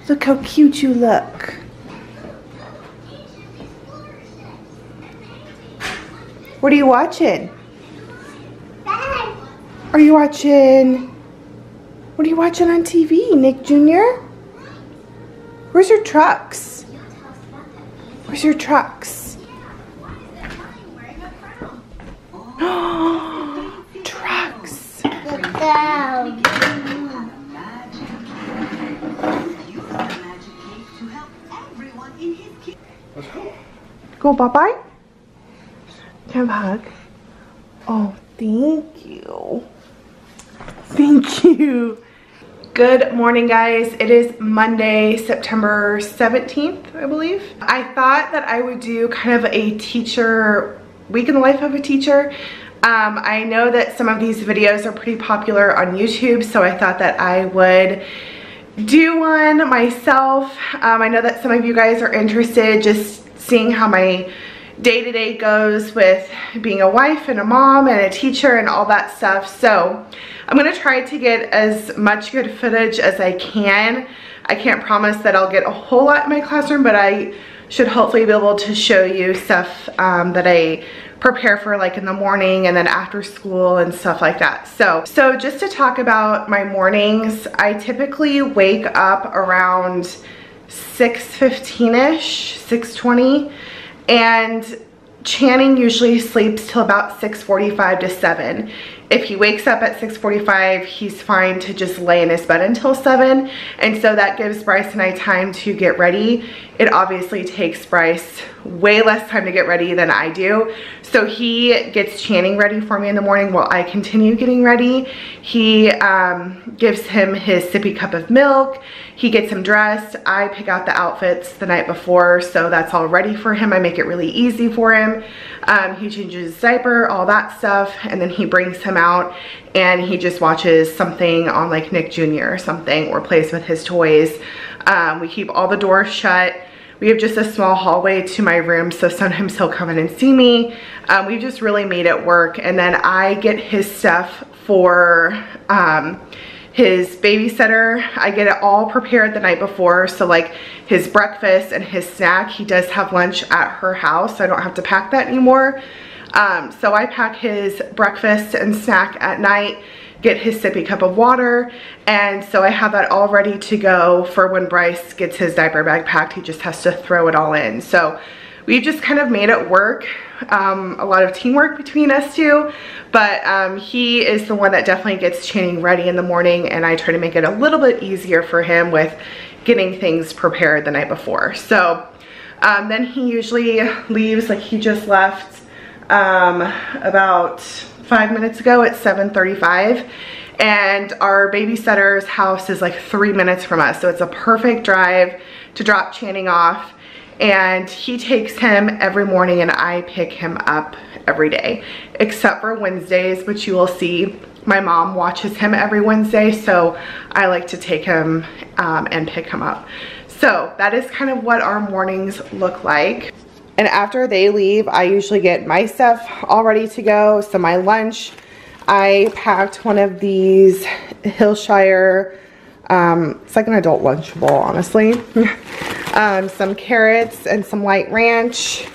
Look how cute you look. What are you watching? Are you watching? What are you watching on TV, Nick Jr.? Where's your trucks? Where's your trucks? Trucks. Go, bye-bye. Can I have a hug? Oh, thank you. Thank you. Good morning, guys. It is Monday, September 17th, I believe. I thought that I would do kind of a teacher, week in the life of a teacher. I know that some of these videos are pretty popular on YouTube, so I thought that I would do one myself. I know that some of you guys are interested just seeing how my day-to-day goes with being a wife and a mom and a teacher and all that stuff. So I'm gonna try to get as much good footage as I can. I can't promise that I'll get a whole lot in my classroom, but I should hopefully be able to show you stuff that I prepare for, like in the morning and then after school and stuff like that. So just to talk about my mornings, I typically wake up around 6:15-ish, 6:20, and Channing usually sleeps till about 6:45 to 7. If he wakes up at 6:45, he's fine to just lay in his bed until 7, and so that gives Bryce and I time to get ready. It obviously takes Bryce way less time to get ready than I do, so he gets Channing ready for me in the morning while I continue getting ready. He gives him his sippy cup of milk, he gets him dressed, I pick out the outfits the night before, so that's all ready for him. I make it really easy for him. He changes his diaper, all that stuff, and then he brings him out and he just watches something on like Nick Jr. or something, or plays with his toys. We keep all the doors shut. We have just a small hallway to my room, so sometimes he'll come in and see me. We've just really made it work. And then I get his stuff for his babysitter. I get it all prepared the night before, so like his breakfast and his snack, he does have lunch at her house, so I don't have to pack that anymore. So I pack his breakfast and snack at night, get his sippy cup of water, and so I have that all ready to go for when Bryce gets his diaper bag packed. He just has to throw it all in. So we've just kind of made it work. A lot of teamwork between us two, but he is the one that definitely gets Channing ready in the morning, and I try to make it a little bit easier for him with getting things prepared the night before. So then he usually leaves, like he just left about 5 minutes ago at 7:35, and our babysitter's house is like 3 minutes from us, so it's a perfect drive to drop Channing off. And he takes him every morning and I pick him up every day, except for Wednesdays, which you will see my mom watches him every Wednesday, so I like to take him and pick him up. So that is kind of what our mornings look like. And after they leave, I usually get my stuff all ready to go. So my lunch, I packed one of these Hillshire, it's like an adult Lunchable, honestly. Some carrots and some light ranch,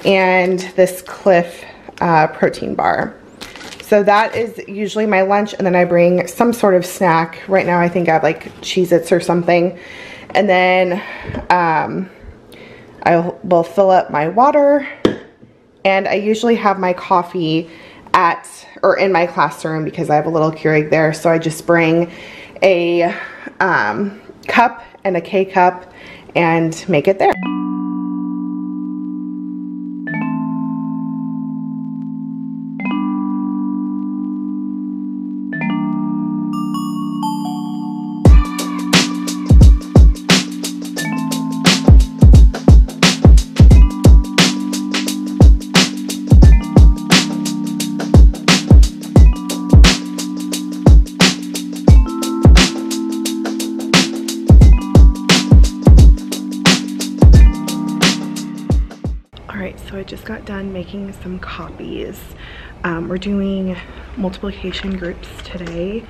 and this Cliff protein bar. So that is usually my lunch, and then I bring some sort of snack. Right now I think I have like Cheez-Its or something. And then I will fill up my water, and I usually have my coffee in my classroom because I have a little Keurig there. So I just bring a cup and a K-cup and make it there. So I just got done making some copies. We're doing multiplication groups today.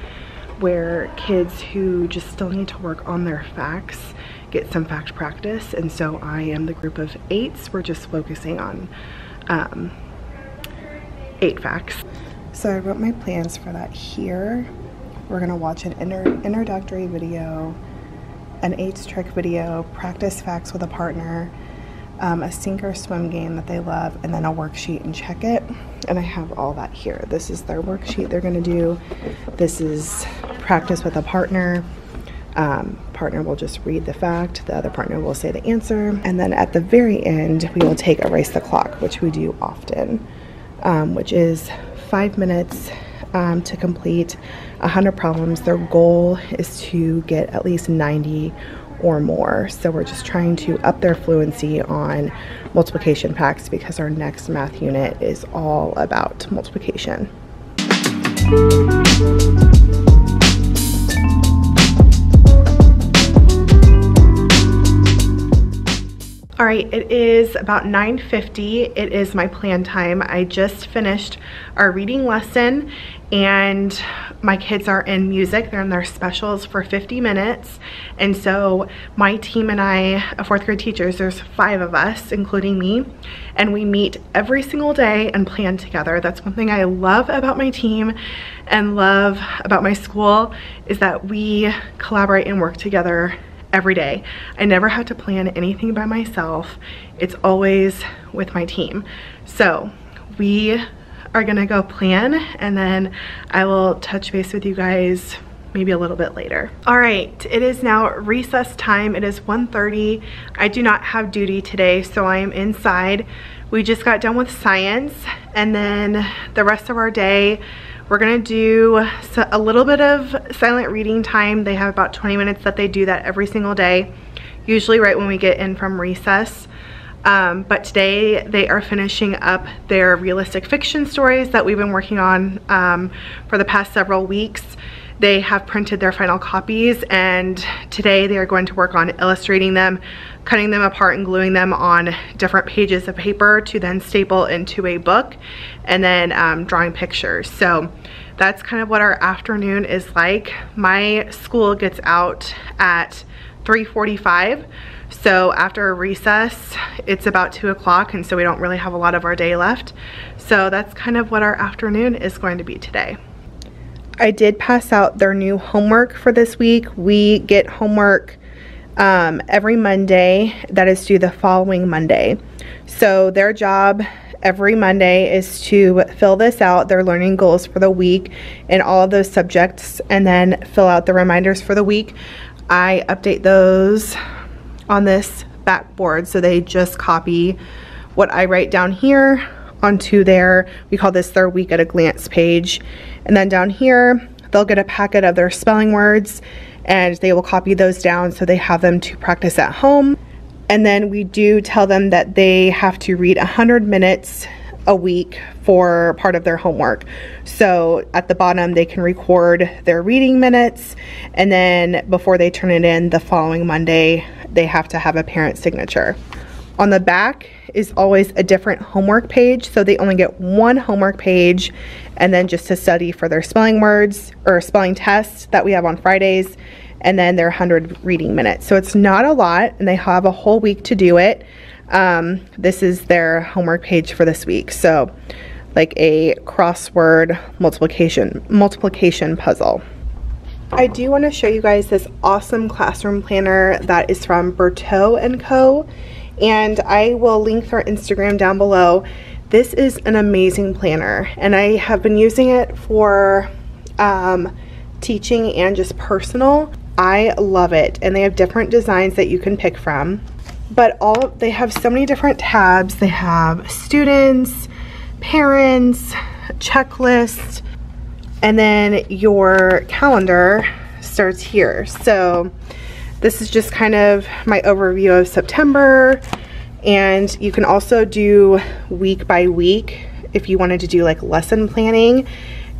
where kids who just still need to work on their facts get some fact practice. And so I am the group of 8s. We're just focusing on 8 facts. So I wrote my plans for that here. We're gonna watch an introductory video, an 8s trick video, practice facts with a partner, a sink or swim game that they love, and then a worksheet and check it. And I have all that here. This is their worksheet they're gonna do. This is practice with a partner. Partner will just read the fact, the other partner will say the answer, and then at the very end we will take Erase the Clock, which we do often, which is 5 minutes to complete 100 problems. Their goal is to get at least 90 or more. So we're just trying to up their fluency on multiplication facts because our next math unit is all about multiplication. All right, it is about 9:50. It is my plan time. I just finished our reading lesson and my kids are in music. They're in their specials for 50 minutes. And so my team and I, 4th grade teachers, there's 5 of us, including me, and we meet every single day and plan together. That's one thing I love about my team and love about my school is that we collaborate and work together every day. I never have to plan anything by myself. It's always with my team. So we are gonna go plan and then I will touch base with you guys maybe a little bit later. All right, it is now recess time. It is 1:30. I do not have duty today, so I am inside. We just got done with science and then the rest of our day we're gonna do a little bit of silent reading time. They have about 20 minutes that they do that every single day, usually right when we get in from recess. But today they are finishing up their realistic fiction stories that we've been working on for the past several weeks. They have printed their final copies and today they are going to work on illustrating them, cutting them apart and gluing them on different pages of paper to then staple into a book and then drawing pictures. So that's kind of what our afternoon is like. My school gets out at 3:45. So after recess, it's about 2 o'clock and so we don't really have a lot of our day left. So that's kind of what our afternoon is going to be today. I did pass out their new homework for this week. We get homework every Monday that is due the following Monday. So their job every Monday is to fill this out, their learning goals for the week in all of those subjects, and then fill out the reminders for the week. I update those on this backboard, so they just copy what I write down here onto their, we call this their week at a glance page. And then down here, they'll get a packet of their spelling words and they will copy those down so they have them to practice at home. And then we do tell them that they have to read 100 minutes a week for part of their homework. So at the bottom, they can record their reading minutes, and then before they turn it in the following Monday, they have to have a parent signature. On the back is always a different homework page, so they only get one homework page and then just to study for their spelling words or spelling tests that we have on Fridays, and then their 100 reading minutes. So it's not a lot and they have a whole week to do it. This is their homework page for this week. So like a crossword multiplication puzzle. I do want to show you guys this awesome classroom planner that is from Berteau Co. And I will link their Instagram down below. This is an amazing planner and I have been using it for teaching and just personal. I love it, and they have different designs that you can pick from, but they have so many different tabs. They have students, parents, checklist, and then your calendar starts here. So this is just kind of my overview of September, and you can also do week by week if you wanted to do like lesson planning.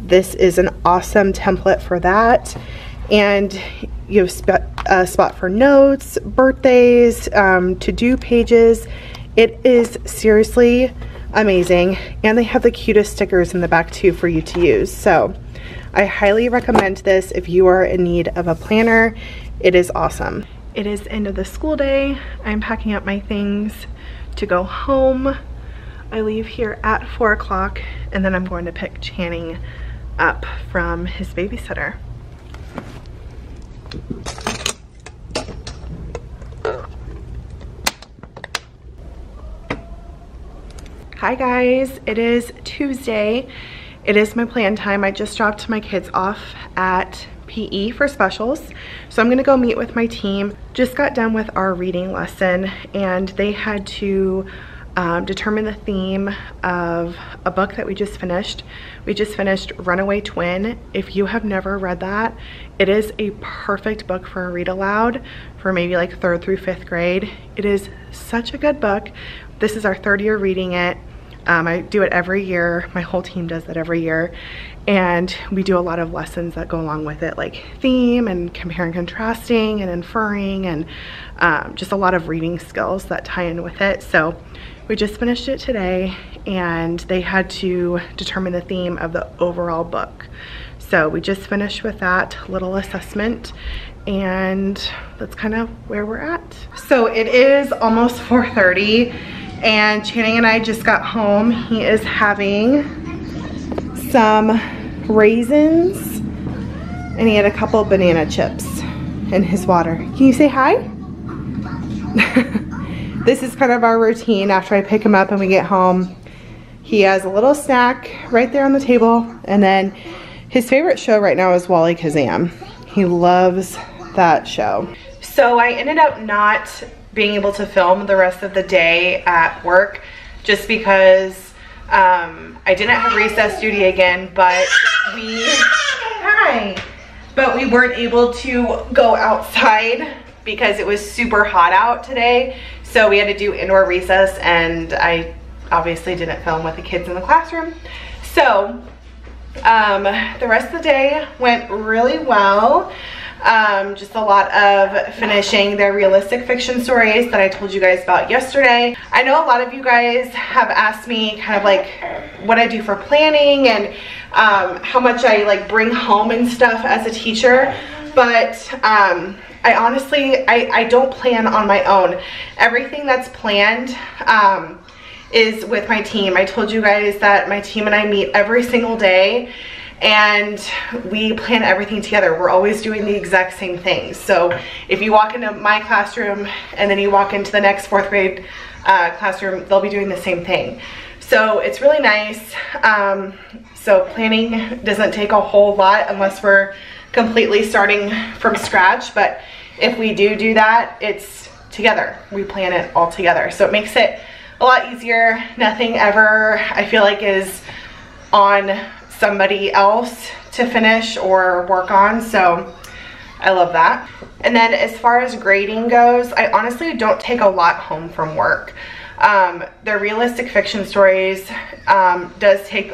This is an awesome template for that. And you have a spot for notes, birthdays, to-do pages. It is seriously amazing, and they have the cutest stickers in the back too for you to use. So I highly recommend this if you are in need of a planner. It is awesome. It is the end of the school day. I'm packing up my things to go home. I leave here at 4 o'clock and then I'm going to pick Channing up from his babysitter. Hi guys, it is Tuesday. It is my plan time. I just dropped my kids off at PE for specials. So I'm gonna go meet with my team. Just got done with our reading lesson and they had to determine the theme of a book that we just finished. We just finished Runaway Twin. If you have never read that, it is a perfect book for a read aloud for maybe like 3rd through 5th grade. It is such a good book. This is our 3rd year reading it. I do it every year. My whole team does that every year. And we do a lot of lessons that go along with it, like theme and comparing, contrasting and inferring, and just a lot of reading skills that tie in with it. So we just finished it today and they had to determine the theme of the overall book. So we just finished with that little assessment and that's kind of where we're at. So it is almost 4:30 and Channing and I just got home. He is having some raisins and he had a couple banana chips in his water. Can you say hi? This is kind of our routine after I pick him up and we get home. He has a little snack right there on the table and then his favorite show right now is Wally Kazam. He loves that show. So I ended up not being able to film the rest of the day at work just because I didn't have recess duty again, but we weren't able to go outside because it was super hot out today. So we had to do indoor recess and I obviously didn't film with the kids in the classroom. So the rest of the day went really well. Just a lot of finishing the realistic fiction stories that I told you guys about yesterday. I know a lot of you guys have asked me kind of like what I do for planning and how much I like bring home and stuff as a teacher, but I honestly, I don't plan on my own. Everything that's planned is with my team. I told you guys that my team and I meet every single day and we plan everything together. We're always doing the exact same things. So if you walk into my classroom and then you walk into the next 4th grade classroom, they'll be doing the same thing. So it's really nice. So planning doesn't take a whole lot unless we're completely starting from scratch, but if we do that, it's together. We plan it all together. So it makes it a lot easier. Nothing ever, I feel like, is on somebody else to finish or work on, so I love that. And then as far as grading goes, I honestly don't take a lot home from work. The realistic fiction stories does take,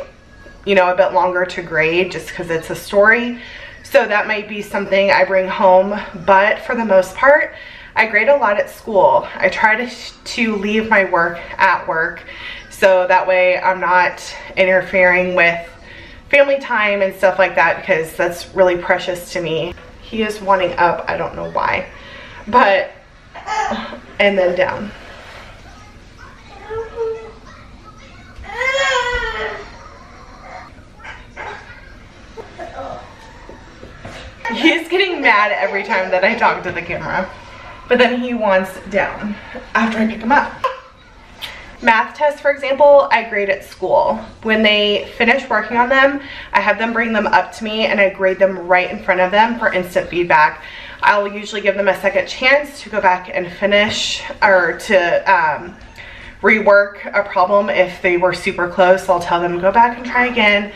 you know, a bit longer to grade just because it's a story. So that might be something I bring home, but for the most part, I grade a lot at school. I try to leave my work at work, so that way I'm not interfering with family time and stuff like that, because that's really precious to me. He is wanting up, I don't know why, but, and then down. He's getting mad every time that I talk to the camera, but then he wants down after I pick him up. Math tests, for example, I grade at school. When they finish working on them, I have them bring them up to me and I grade them right in front of them for instant feedback. I'll usually give them a second chance to go back and finish or to rework a problem if they were super close. I'll tell them go back and try again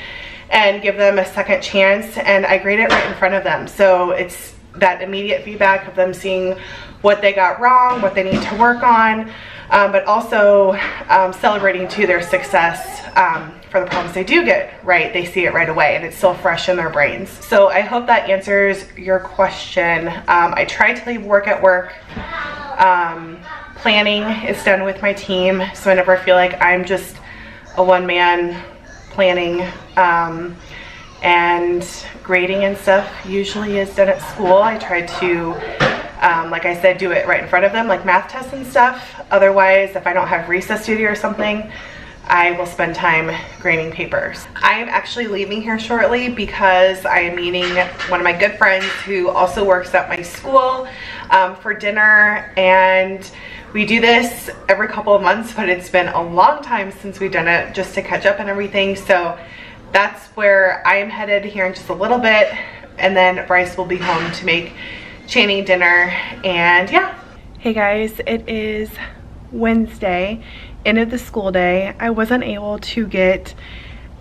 and give them a second chance, and I grade it right in front of them. So it's that immediate feedback of them seeing what they got wrong, what they need to work on, but also celebrating too their success for the problems they do get right. They see it right away and it's still fresh in their brains. So I hope that answers your question. I try to leave work at work. Planning is done with my team, so I never feel like I'm just a one-man planning. and grading and stuff usually is done at school. I try to, like I said, do it right in front of them, like math tests and stuff. Otherwise, if I don't have recess duty or something, I will spend time grading papers. I am actually leaving here shortly because I am meeting one of my good friends who also works at my school for dinner, and we do this every couple of months, but it's been a long time since we've done it, just to catch up and everything. So that's where I am headed here in just a little bit, and then Bryce will be home to make Channing dinner, and yeah. Hey guys, it is Wednesday, end of the school day. I wasn't able to get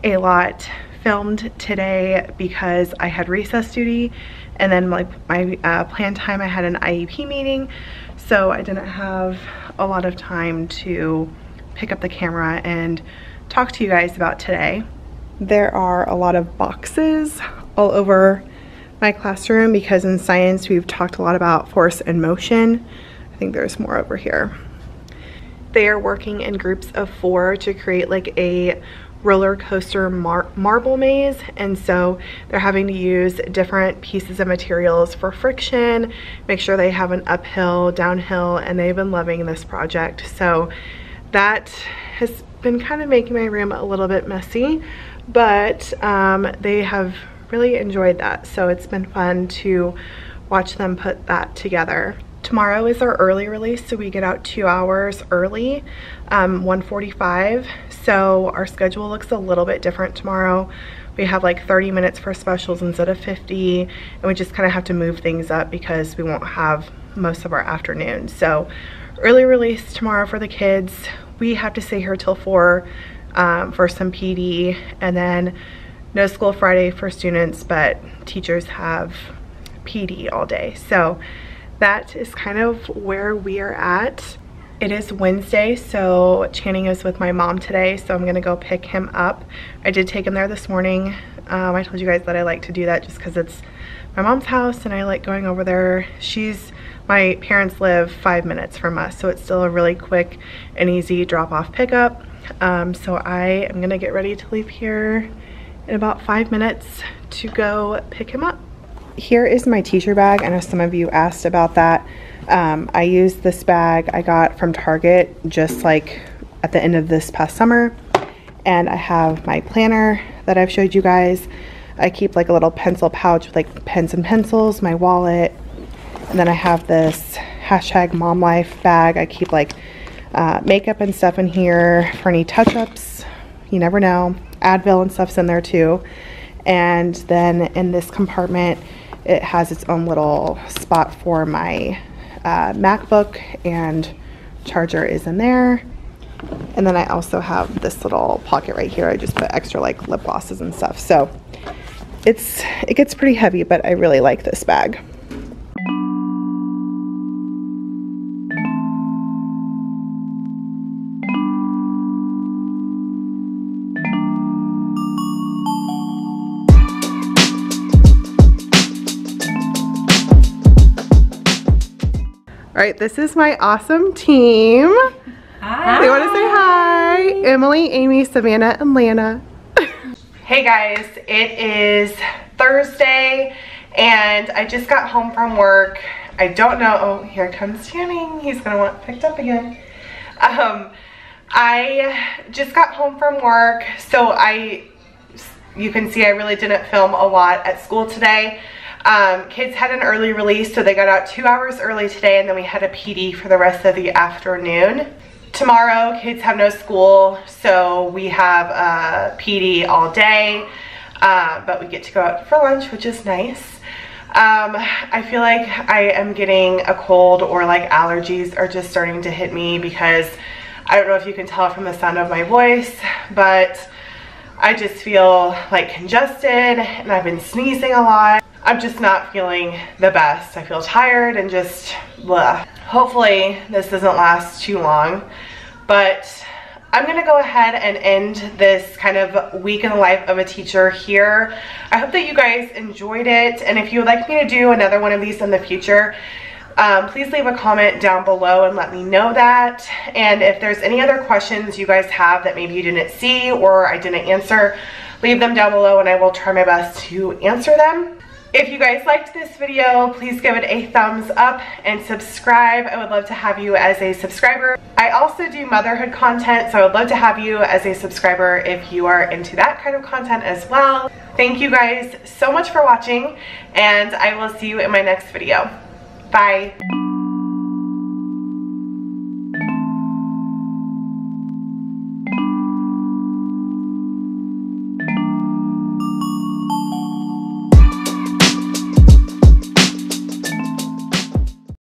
a lot filmed today because I had recess duty, and then like my planned time, I had an IEP meeting, so I didn't have a lot of time to pick up the camera and talk to you guys about today. There are a lot of boxes all over my classroom because in science we've talked a lot about force and motion. I think there's more over here. They are working in groups of 4 to create like a roller coaster marble maze, and so they're having to use different pieces of materials for friction, make sure they have an uphill, downhill, and they've been loving this project. So that has been kind of making my room a little bit messy, but they have really enjoyed that, so it's been fun to watch them put that together. Tomorrow is our early release, so we get out 2 hours early, 1:45. So our schedule looks a little bit different tomorrow. We have like 30 minutes for specials instead of 50, and we just kind of have to move things up because we won't have most of our afternoon. So early release tomorrow for the kids. We have to stay here till 4 for some PD, and then no school Friday for students, but teachers have PD all day. So that is kind of where we are at. It is Wednesday, so Channing is with my mom today, so I'm gonna go pick him up. I did take him there this morning. I told you guys that I like to do that just because it's my mom's house and I like going over there. My parents live 5 minutes from us, so it's still a really quick and easy drop-off pickup. So I am gonna get ready to leave here in about 5 minutes to go pick him up. Here is my teacher bag. I know some of you asked about that. I used this bag I got from Target just like at the end of this past summer, and I have my planner that I've showed you guys. I keep like a little pencil pouch with like pens and pencils, my wallet, and then I have this #MomLife bag. I keep like makeup and stuff in here for any touch-ups. You never know. Advil and stuff's in there too. And then in this compartment, it has its own little spot for my MacBook, and charger is in there. And then I also have this little pocket right here. I just put extra like lip glosses and stuff. So it gets pretty heavy, but I really like this bag. All right, this is my awesome team. Hi. They want to say hi. Emily, Amy, Savannah, and Lana. Hey guys, it is Thursday, and I just got home from work. I don't know, oh, here comes Channing. He's gonna want picked up again. I just got home from work, so you can see I really didn't film a lot at school today. Kids had an early release, so they got out 2 hours early today, and then we had a PD for the rest of the afternoon. Tomorrow, kids have no school, so we have PD all day, but we get to go out for lunch, which is nice. I feel like I am getting a cold, or like allergies are just starting to hit me, because I don't know if you can tell from the sound of my voice, but I just feel like congested, and I've been sneezing a lot. I'm just not feeling the best. I feel tired and just blah. Hopefully this doesn't last too long, but I'm gonna go ahead and end this kind of week in the life of a teacher here. I hope that you guys enjoyed it, and if you would like me to do another one of these in the future, please leave a comment down below and let me know that. And if there's any other questions you guys have that maybe you didn't see or I didn't answer, leave them down below and I will try my best to answer them. If you guys liked this video, please give it a thumbs up and subscribe. I would love to have you as a subscriber. I also do motherhood content, so I would love to have you as a subscriber if you are into that kind of content as well. Thank you guys so much for watching, and I will see you in my next video. Bye.